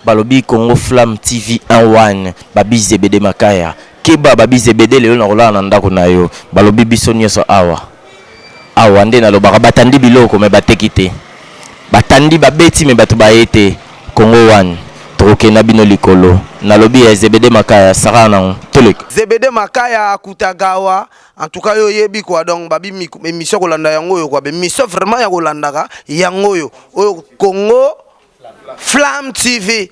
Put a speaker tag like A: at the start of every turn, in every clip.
A: balobi Congo Flamme TV 1 babi ZBD Makaya keba babi ZBD lelo na rola na ndako na yo balobi biso nyoso awa nde na lobaka batandi biloko me batekite batandi babeti me batu baete Congo 1 troke na bino likolo na lobi ya ZBD Makaya saka na tolek
B: ZBD Makaya akutagawa en tout cas yo yebi quoi donc babi mission kolanda yango yo quoi be mission vraiment ya kolandaka yango yo Congo Flamme TV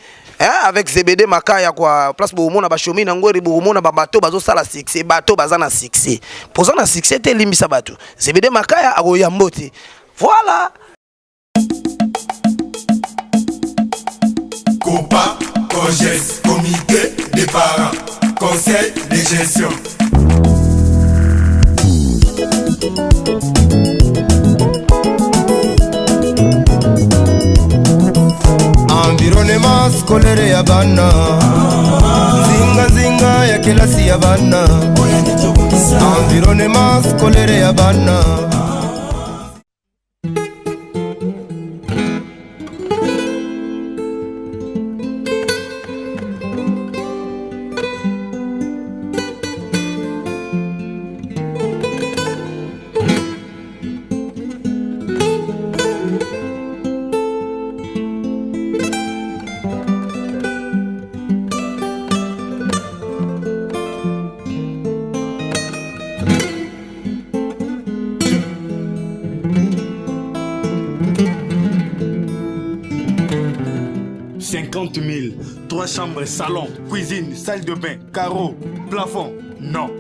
B: avec ZBD Makaya quoi place pour mona ba chomi na ngori pour mona ba bateau bazo sala succès bateau bazana succès pour ça na succès te limisa bateau ZBD Makaya ako yambote voilà
C: Copa, COGES, comité des parents, conseil de gestion.
D: Environnement scolaire ya bana zinga ya kelasi ya bana environnement scolaire ya bana.
C: Trois chambres, salon, cuisine, salle de bain, carreaux, plafond. Non.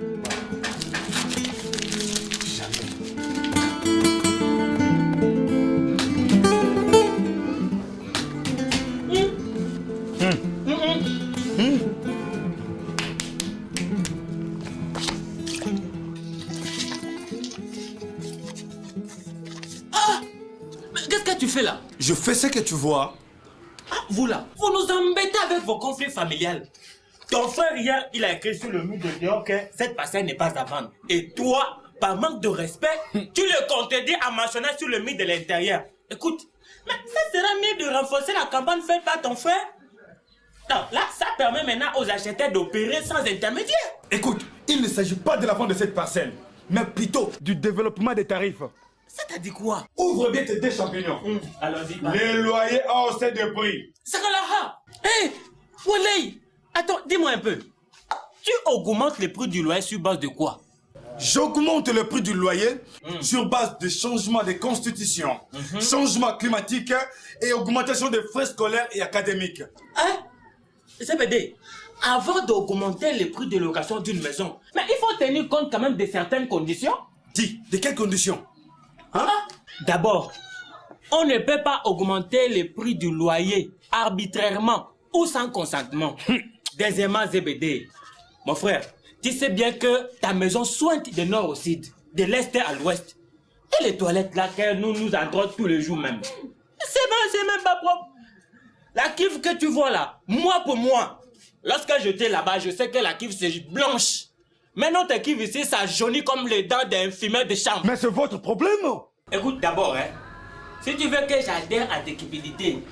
E: Ah! Mais qu'est-ce que tu fais là?
C: Je fais ce que tu vois.
E: Ah, vous là, vous nous embêtez avec vos conflits familiales. Ton frère hier, il a écrit sur le mur de dehors que cette parcelle n'est pas à vendre. Et toi, par manque de respect, tu le contredis en mentionnant sur le mur de l'intérieur. Écoute, mais ça sera mieux de renforcer la campagne faite par ton frère. Non, là, ça permet maintenant aux acheteurs d'opérer sans intermédiaire.
C: Écoute, il ne s'agit pas de la vente de cette parcelle, mais plutôt du développement des tarifs.
E: Ça t'a dit quoi?
C: Ouvre bien tes deux champignons.
E: Allons-y.
C: Les loyers ont haussé de prix.
E: Sakalaha! Hé! Walay! Attends, dis-moi un peu. Tu augmentes les prix du loyer sur base de quoi?
C: J'augmente le prix du loyer sur base de changement de constitution, changement climatique et augmentation des frais scolaires et académiques.
E: Hein? ZBD, avant d'augmenter les prix de location d'une maison, mais il faut tenir compte quand même de certaines conditions.
C: Dis, de quelles conditions?
E: D'abord, on ne peut pas augmenter les prix du loyer arbitrairement ou sans consentement. Deuxièmement, ZBD, mon frère, tu sais bien que ta maison sointe de nord au sud, de l'est à l'ouest. Et les toilettes là que nous entrons tous les jours même. C'est même pas propre. La cuve que tu vois là, moi pour moi, lorsque j'étais là-bas, je sais que la cuve c'est blanche. Mais notre cuve ici, ça jaunit comme les dents d'un fumeur de chambre.
C: Mais c'est votre problème.
E: Écoute d'abord, si tu veux que j'adhère à l'équité,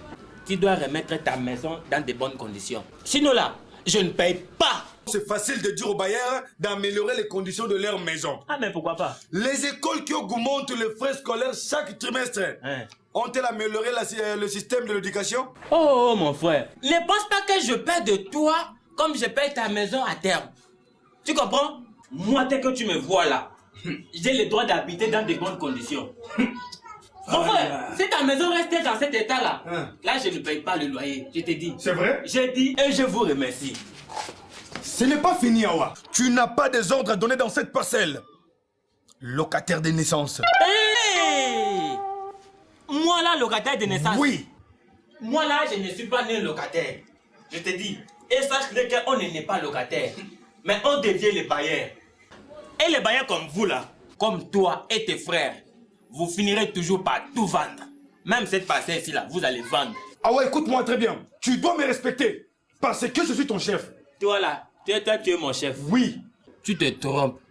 E: tu dois remettre ta maison dans de bonnes conditions. Sinon là, je ne paye pas.
C: C'est facile de dire aux bailleurs d'améliorer les conditions de leur maison.
E: Ah mais pourquoi pas?
C: Les écoles qui augmentent les frais scolaires chaque trimestre ont-elles amélioré le système de l'éducation?
E: Oh mon frère, ne pense pas que je paie de toi comme je paye ta maison à terme. Tu comprends? Moi, dès que tu me vois là, j'ai le droit d'habiter dans de bonnes conditions. Mon frère, si ta maison restait dans cet état-là, là, je ne paye pas le loyer. Je t'ai dit.
C: C'est vrai?
E: J'ai dit et je vous remercie.
C: Ce n'est pas fini, Awa. Tu n'as pas des ordres à donner dans cette parcelle. Locataire de naissance.
E: Hey! Moi là, locataire de naissance.
C: Oui.
E: Moi là, je ne suis pas né locataire. Je te dis. Et sache-le qu'on n'est pas locataire. Mais on devient les bailleurs. Et les bailleurs comme vous là, comme toi et tes frères, vous finirez toujours par tout vendre. Même cette parcelle ici là, vous allez vendre.
C: Ah ouais, écoute-moi très bien. Tu dois me respecter. Parce que je suis ton chef.
E: Toi là, tu es mon chef.
C: Oui.
E: Tu te trompes.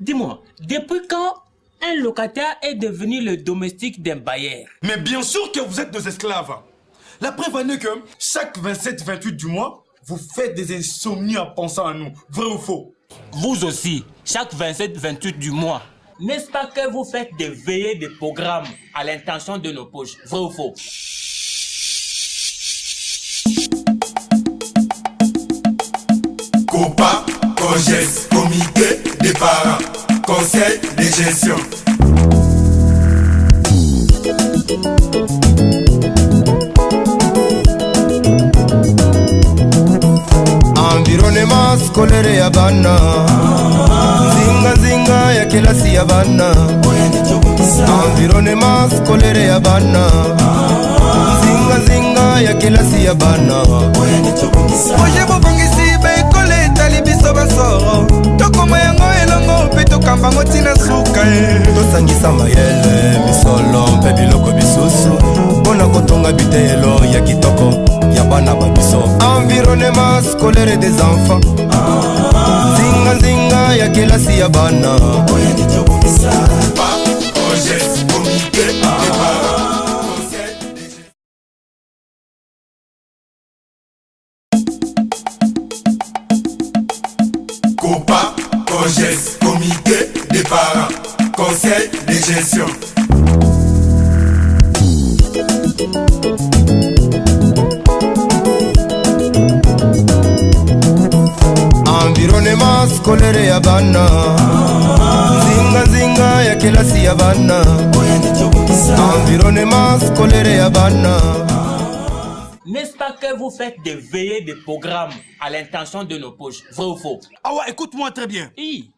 E: Dis-moi, depuis quand un locataire est devenu le domestique d'un bailleur?
C: Mais bien sûr que vous êtes nos esclaves. La preuve en est que chaque 27-28 du mois, vous faites des insomnies en pensant à nous. Vrai ou faux?
E: Vous aussi, chaque 27-28 du mois. N'est-ce pas que vous faites des veillées de programmes à l'intention de nos poches? Vrai ou faux?
D: Copa, COGES, comité des parents, conseil de gestion. Environnement scolaire ya bana, zinga zinga ya kilasi ya bana. Environnement scolaire ya bana, zinga zinga ya kilasi ya bana. Oje bobongisi bekole tali biso basoro, tokoma yango elongo mpe tokambango tina suka e. Tosangisa mayele misolo mpe biloko bisusu mpona kotonga bitelo ya kitoko ya bana babiso. Environnement scolaire des enfants, zinga zinga ya kilasi ya bana. Copa, COGES, comité des parents, conseil de gestion. Environnement scolaire ya bana, zinga zinga ya kilasi ya bana. Environnement scolaire ya bana.
E: N'est-ce pas que vous faites des veillées de programmes à l'intention de nos poches? Vrai ou faux?
C: Ah ouais, écoute-moi très bien.
E: Oui.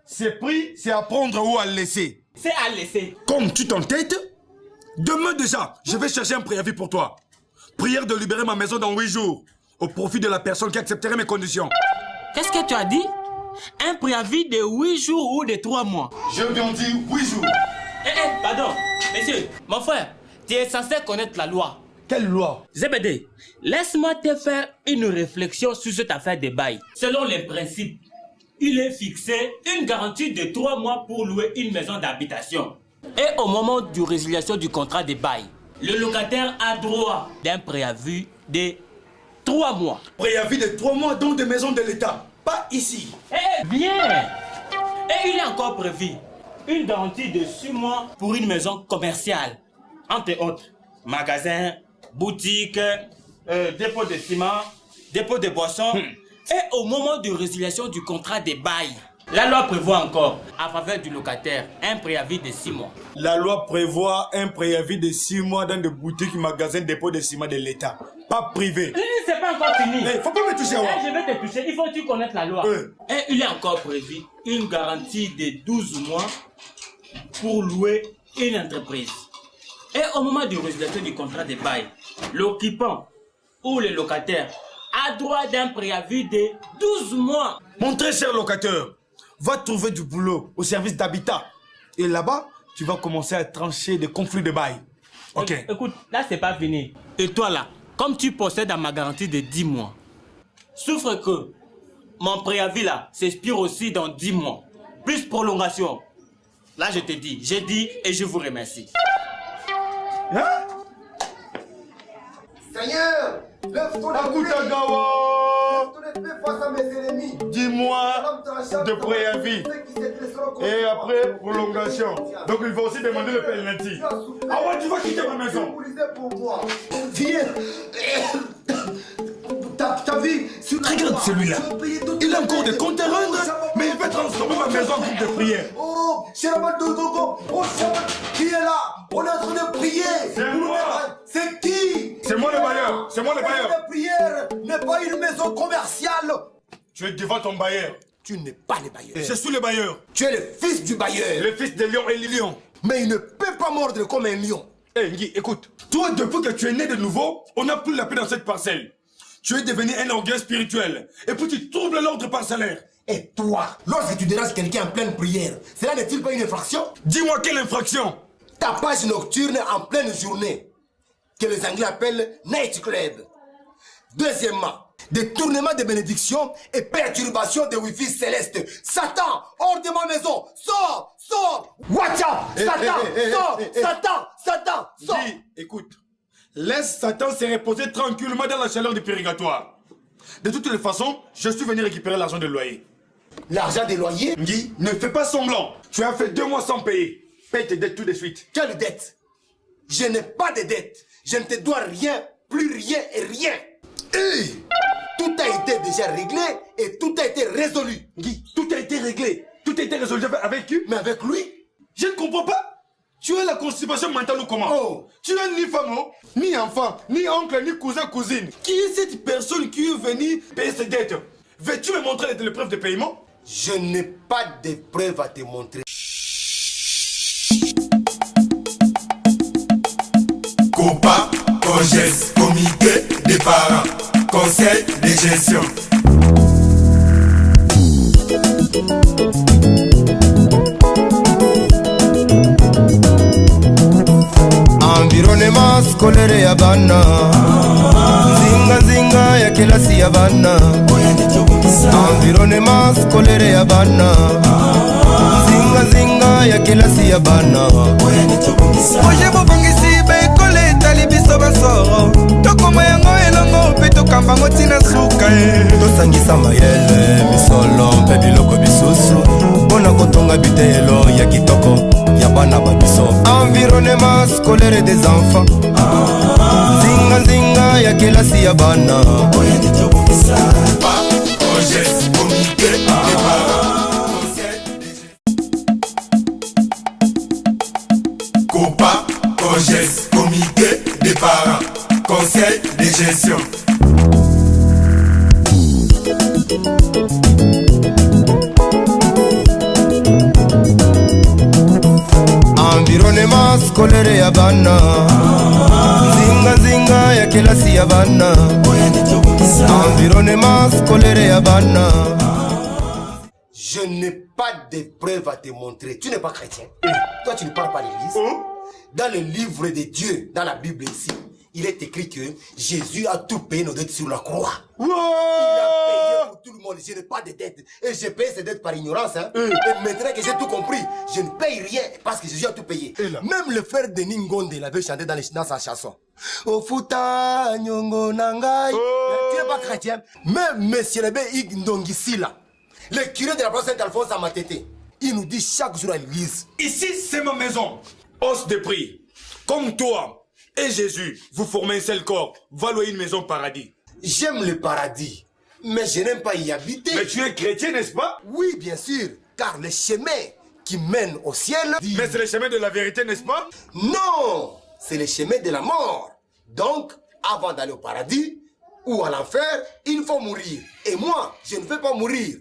C: C'est pris, c'est à prendre ou à laisser.
E: C'est à laisser.
C: Comme tu t'entêtes, demain déjà, je vais chercher un préavis pour toi. Prière de libérer ma maison dans 8 jours, au profit de la personne qui accepterait mes conditions.
E: Qu'est-ce que tu as dit? Un préavis de 8 jours ou de 3 mois?
C: Je viens dire 8 jours.
E: Pardon. Monsieur, mon frère, tu es censé connaître la loi.
C: Quelle loi?
E: ZBD, laisse-moi te faire une réflexion sur cette affaire de bail. Selon les principes, il est fixé une garantie de 3 mois pour louer une maison d'habitation. Et au moment de résiliation du contrat de bail, le locataire a droit d'un préavis de 3 mois.
C: Préavis de 3 mois dans des maisons de l'État, pas ici.
E: Bien. Et il est encore prévu une garantie de 6 mois pour une maison commerciale. Entre autres, magasin, boutique, dépôt de ciment, dépôt de boissons. Et au moment de résiliation du contrat de bail, la loi prévoit encore, à faveur du locataire, un préavis de 6 mois.
C: La loi prévoit un préavis de 6 mois dans des boutiques, magasins, dépôts de ciment de l'État, pas privé.
E: C'est pas encore fini.
C: Faut pas me toucher, ouais.
E: Je vais te toucher, il faut que tu connaisses la loi. Et il est encore prévu une garantie de 12 mois pour louer une entreprise. Et au moment de résiliation du contrat de bail, l'occupant ou le locataire a droit d'un préavis de 12 mois.
C: Mon très cher locataire, va trouver du boulot au service d'habitat. Et là-bas, tu vas commencer à trancher des conflits de bail. Ok.
E: Écoute, là c'est pas fini. Et toi là, comme tu possèdes ma garantie de 10 mois, souffre que mon préavis là s'expire aussi dans 10 mois. Plus prolongation. Là je te dis, j'ai dit et je vous remercie.
C: Hein?
D: Seigneur, lève-toi face à mes ennemis.
C: 10 mois de préavis. Et après, prolongation. Donc il va aussi demander le penalty. Ah ouais, tu vas quitter ma maison.
D: Viens. T'as vu?
C: Regarde celui-là. Il a encore des comptes à rendre, mais il veut transformer ma maison en groupe de prière.
D: Oh, Sherabat Dodogo. Oh, Sherabat, qui est là? On est en train de prier.
C: C'est moi.
D: C'est qui?
C: C'est moi le bailleur. C'est moi le bailleur.
D: La prière n'est pas une maison commerciale.
C: Tu es devant ton bailleur.
D: Tu n'es pas le bailleur.
C: Je suis le bailleur.
D: Tu es le fils du bailleur.
C: Le fils de lion et lion.
D: Mais il ne peut pas mordre comme un lion.
C: Hé, Guy, écoute. Toi, depuis que tu es né de nouveau, on n'a plus la paix dans cette parcelle. Tu es devenu un orgueil spirituel. Et puis tu troubles l'ordre parcellaire.
D: Et toi, lorsque tu déranges quelqu'un en pleine prière, cela n'est-il pas une infraction?
C: Dis-moi quelle infraction?
D: Tapage nocturne en pleine journée, que les Anglais appellent night club. Deuxièmement, détournement de bénédiction et perturbation des Wi-Fi célestes. Satan, hors de ma maison, sors, sors. Watch out, Satan, sors, Satan, Satan, sors.
C: Dis, écoute, Laisse Satan se reposer tranquillement dans la chaleur du purgatoire. De toutes les façons, je suis venu récupérer l'argent de loyer.
F: L'argent des loyers?
C: Guy, ne fais pas semblant. Tu as fait 2 mois sans payer. Paye tes dettes tout de suite.
F: Quelle dette? Je n'ai pas de dette. Je ne te dois rien, plus rien et rien.
C: Hey!
F: Tout a été déjà réglé et tout a été résolu.
C: Guy, tout a été réglé. Tout a été résolu avec qui?
F: Mais avec lui?
C: Je ne comprends pas. Tu as la constipation mentale ou comment?
F: Oh.
C: Tu n'as ni femme, ni enfant, ni oncle, ni cousin, cousine. Qui est cette personne qui est venue payer ses dettes? Veux-tu me montrer les preuves de paiement?
F: Je n'ai pas de preuves à te montrer.
D: Copa, COGES, comité des parents, conseil de gestion. Environnement scolaire ya bana, nzinga ya kilasi ya bana. Environnement scolaire ya bana, nzinga ya kilasi ya bana. Oje bobongisi bekole etali biso basoro, tokoma yango elongo mpe tokambango ntina suka ye. Tosangisa mayele misolo mpe biloko bisusu mpona kotonga biteyelo ya kitoko ya bana babiso. Environnement scolaire des enfants, nzinga ya kilasi ya bana. Copa, COGES, comité des parents, conseil de gestion. Environnement scolaire ya bana, nzinga ya kilasi ya bana. Environnement scolaire ya bana.
F: Je n'ai pas de preuves à te montrer. Tu n'es pas chrétien. Toi, tu ne parles pas l'église. Dans le livre de Dieu, dans la Bible ici, il est écrit que Jésus a tout payé nos dettes sur la croix. Il a payé pour tout le monde. Je n'ai pas de dettes. Et j'ai payé ces dettes par ignorance. Hein. Et maintenant que j'ai tout compris, je ne paye rien parce que Jésus a tout payé. Même le frère Denis Ngonde l'avait chanté dans sa chanson. Ofuta nyongo nangai. Tu n'es pas chrétien. Même M. Lebe Ig Ndongisi là, le curé de la place Saint-Alphonse à Matete, il nous dit chaque jour à l'église.
C: Ici, c'est ma maison. Hausse de prix. Comme toi et Jésus, vous formez un seul corps. Va louer une maison paradis.
F: J'aime le paradis, mais je n'aime pas y habiter.
C: Mais tu es chrétien, n'est-ce pas?
F: Oui, bien sûr, car le chemin qui mène au ciel...
C: Mais c'est le chemin de la vérité, n'est-ce pas?
F: Non, c'est le chemin de la mort. Donc, avant d'aller au paradis ou à l'enfer, il faut mourir. Et moi, je ne veux pas mourir.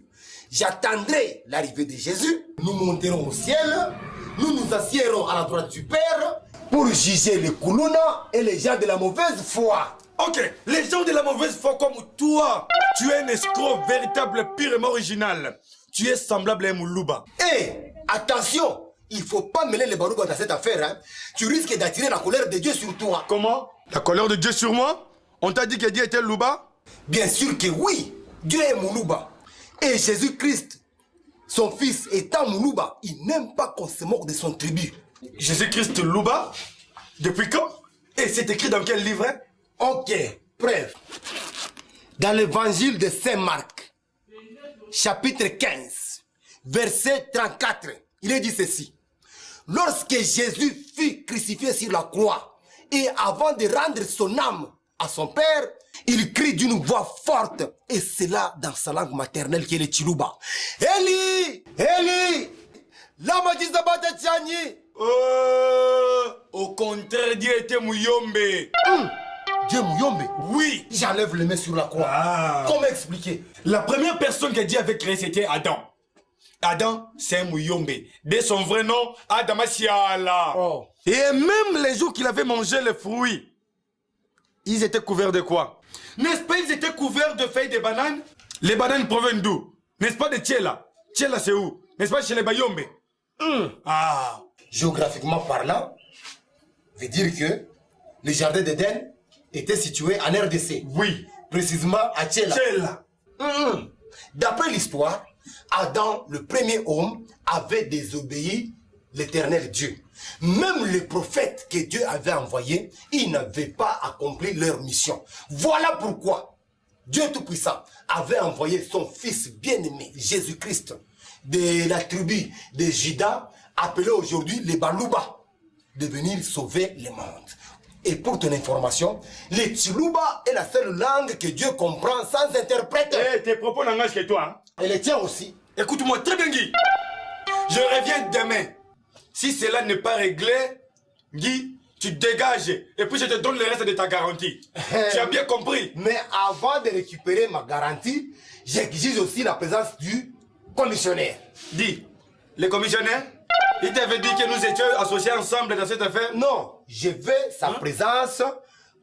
F: J'attendrai l'arrivée de Jésus. Nous monterons au ciel. Nous nous assiérons à la droite du Père pour juger les koulouna et les gens de la mauvaise foi.
C: Ok, les gens de la mauvaise foi comme toi, tu es un escroc véritable, purement original. Tu es semblable à un Moulouba.
F: Hé, attention, il ne faut pas mêler les barougas dans cette affaire. Hein. Tu risques d'attirer la colère de Dieu sur toi.
C: Comment? La colère de Dieu sur moi? On t'a dit que Dieu était Louba?
F: Bien sûr que oui, Dieu est Moulouba. Et Jésus-Christ, son fils étant Moulouba, il n'aime pas qu'on se moque de son tribu.
C: Jésus-Christ Louba? Depuis quand? Et c'est écrit dans quel livre?
F: Ok, preuve. Dans l'évangile de Saint Marc, chapitre 15, verset 34, il est dit ceci. Lorsque Jésus fut crucifié sur la croix, et avant de rendre son âme à son Père, il crie d'une voix forte, et c'est là dans sa langue maternelle qui est le Chiluba. Eli, Eli, lama jizabata tchani.
C: Au contraire, Dieu était Mouyombe.
F: Dieu Mouyombe?
C: Oui.
F: J'enlève les mains sur la croix.
C: Ah.
F: Comment expliquer?
C: La première personne que Dieu avait créée, c'était Adam. Adam, c'est un Mouyombe. De son vrai nom, Adam Asiala.
F: Oh.
C: Et même les jours qu'il avait mangé les fruits, ils étaient couverts de quoi? N'est-ce pas, ils étaient couverts de feuilles de bananes? Les bananes proviennent d'où? N'est-ce pas de Tchela? Tchela, c'est où? N'est-ce pas chez les Bayombe? Ah.
F: Géographiquement parlant, veut dire que le jardin d'Éden était situé en RDC.
C: Oui.
F: Précisément à Tchela.
C: Tchela.
F: D'après l'histoire, Adam, le premier homme, avait désobéi l'éternel Dieu. Même les prophètes que Dieu avait envoyés, ils n'avaient pas accompli leur mission. Voilà pourquoi Dieu Tout-Puissant avait envoyé son fils bien-aimé, Jésus-Christ, de la tribu de Juda, appelé aujourd'hui les Balouba, de venir sauver le monde. Et pour ton information, le Tchilouba est la seule langue que Dieu comprend sans interprète.
C: Tes propos n'engagent que toi. Hein?
F: Et les tiens aussi.
C: Écoute-moi très bien, Guy. Je reviens demain. Si cela n'est pas réglé, Guy, tu dégages. Et puis je te donne le reste de ta garantie. Tu as bien compris.
F: Mais avant de récupérer ma garantie, j'exige aussi la présence du commissionnaire.
C: Dis, le commissionnaire, il t'avait dit que nous étions associés ensemble dans cette affaire?
F: Non, je veux sa présence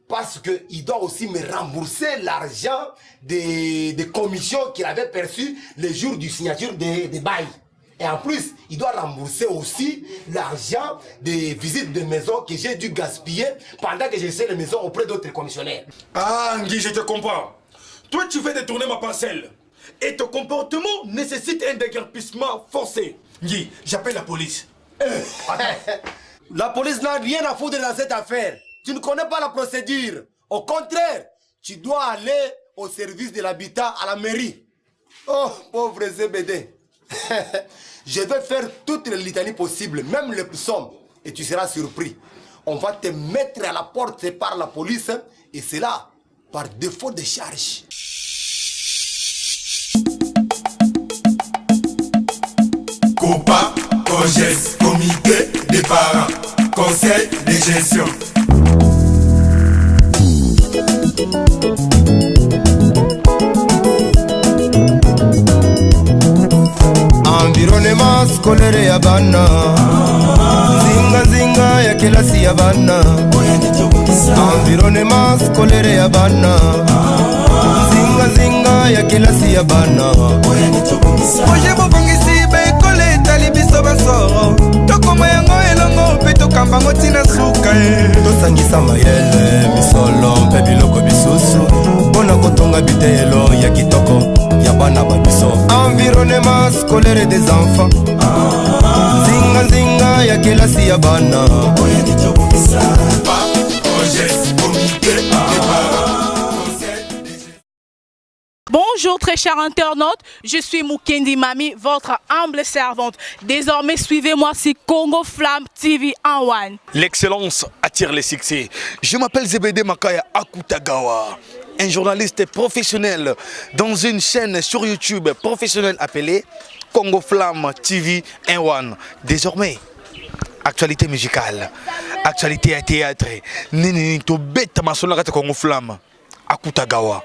F: parce qu'il doit aussi me rembourser l'argent des commissions qu'il avait perçues le jour du signature des bails. Et en plus, il doit rembourser aussi l'argent des visites de maison que j'ai dû gaspiller pendant que j'essaie les maisons auprès d'autres commissionnaires.
C: Ah, Guy, je te comprends. Toi, tu veux détourner ma parcelle. Et ton comportement nécessite un déguerpissement forcé. Guy, j'appelle la police.
F: La police n'a rien à foutre dans cette affaire. Tu ne connais pas la procédure. Au contraire, tu dois aller au service de l'habitat à la mairie. Oh, pauvre ZBD. Je vais faire toutes les litanies possibles, même les plus sombres. Et tu seras surpris. On va te mettre à la porte par la police. Et c'est là, par défaut de charge.
G: COPA, COGES, comité des parents, conseil de gestion.
D: Environnement scolaire ya bana, zinga zinga ya kilasi ya bana. Environnement scolaire ya bana, zinga zinga ya kilasi ya bana. Oje bobongisi bekole etali biso basoro, tokoma yango elongo mpe tokambango ntina suka ye. Tosangisa mayele misolo mpe biloko bisusu mpona kotonga bitelo ya kitoko ya bana babiso. Environnement scolaire des enfants, zinga zinga ya kilasi ya bana.
H: Bonjour très chers internautes, je suis Mukendi Mami, votre humble servante. Désormais, suivez-moi sur Congo Flamme TV en one.
B: L'excellence attire les succès. Je m'appelle Zebede Makaya Akutagawa, un journaliste professionnel dans une chaîne sur YouTube professionnelle appelée Congo Flamme TV en one. Désormais, actualité musicale, actualité à théâtre, Nini to bête ma Congo Flamme Akutagawa.